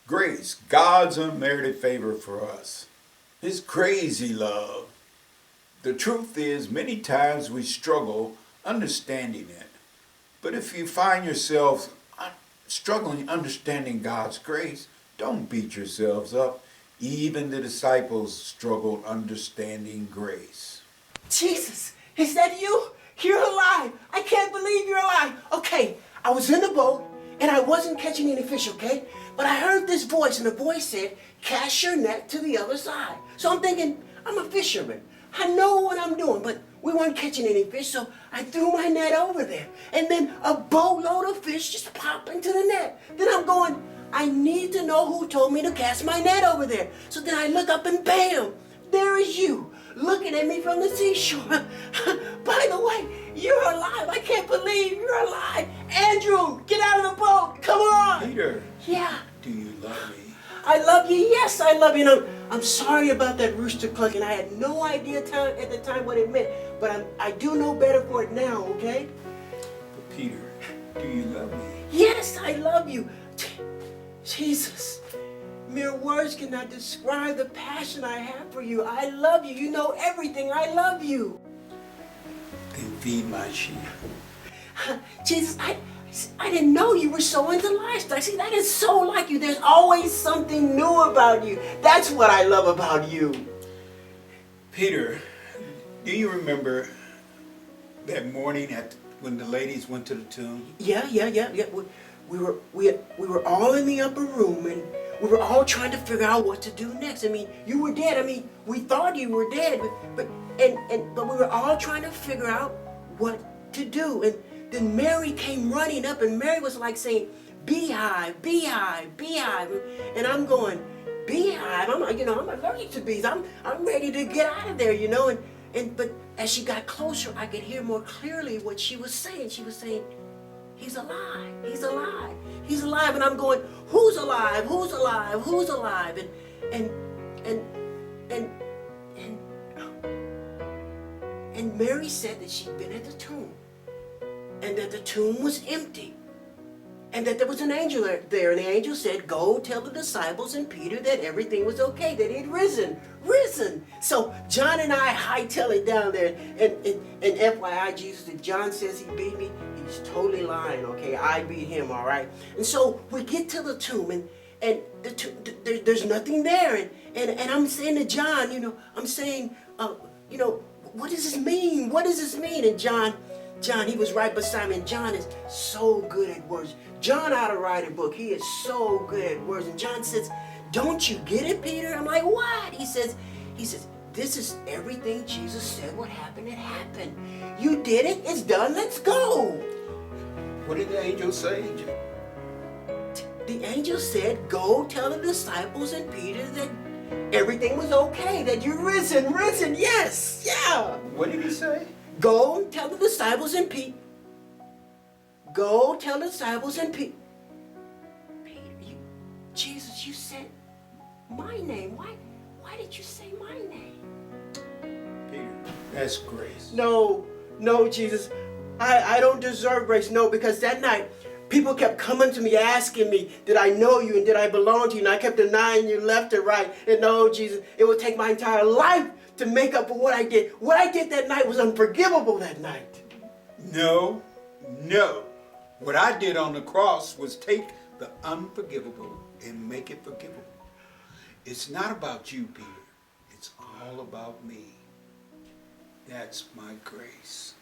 Grace, God's unmerited favor for us. His crazy love. The truth is, many times we struggle understanding it. But if you find yourself struggling understanding God's grace, don't beat yourselves up. Even the disciples struggled understanding grace. Jesus, is that you? You're alive. I can't believe you're alive. Okay, I was in the boat and I wasn't catching any fish, okay? But I heard this voice and the voice said, cast your net to the other side. So I'm thinking, I'm a fisherman. I know what I'm doing, but we weren't catching any fish, so I threw my net over there. And then a boatload of fish just popped into the net. Then I'm going, I need to know who told me to cast my net over there. So then I look up and bam, there is you, looking at me from the seashore. By the way, you're alive. I can't believe you're alive. Andrew, get out of the boat. Come on. Peter, Yeah. do you love me? I love you. Yes, I love you. And I'm sorry about that rooster clucking. I had no idea at the time what it meant. But I do know better for it now, okay? But Peter, do you love me? Yes, I love you. Jesus, mere words cannot describe the passion I have for you. I love you. You know everything. I love you. Then feed my sheep. Jesus, I didn't know you were so into livestock. See, that is so like you. There's always something new about you. That's what I love about you. Peter, do you remember that morning when the ladies went to the tomb? Yeah. We were all in the upper room and we were all trying to figure out what to do next. I mean, you were dead. I mean, we thought you were dead, but we were all trying to figure out what to do. And then Mary came running up, and Mary was like saying, "Beehive, beehive, beehive," and I'm going, "Beehive? I'm allergic to bees. I'm ready to get out of there, you know." But as she got closer, I could hear more clearly what she was saying. She was saying, "He's alive. He's alive. He's alive." And I'm going, "Who's alive? Who's alive? Who's alive?" And Mary said that she'd been at the tomb, and that the tomb was empty, and that there was an angel there. And the angel said, "Go tell the disciples and Peter that everything was okay, that he'd risen. So John and I hightail it down there. And FYI, Jesus, if John says he beat me, he's totally lying, okay? I beat him, all right? And so we get to the tomb, and there's nothing there. And I'm saying to John, I'm saying, what does this mean? What does this mean? And John, he was right beside me, and John is so good at words. John ought to write a book. He is so good at words. And John says, "Don't you get it, Peter?" I'm like, "What?" He says, "This is everything Jesus said would happen. It happened. You did it. It's done. Let's go." What did the angel say? The angel said, "Go tell the disciples and Peter that everything was okay, that you're risen. Yes, yeah." What did he say? Go tell the disciples and Pete. Go tell the disciples and Pete. Peter, Jesus, you said my name. Why did you say my name? Peter, that's grace. No, Jesus. I don't deserve grace. No, because that night, people kept coming to me asking me, did I know you and did I belong to you? And I kept denying you left and right. And no, Jesus, it would take my entire life to make up for what I did. What I did that night was unforgivable that night. No. What I did on the cross was take the unforgivable and make it forgivable. It's not about you, Peter. It's all about me. That's my grace.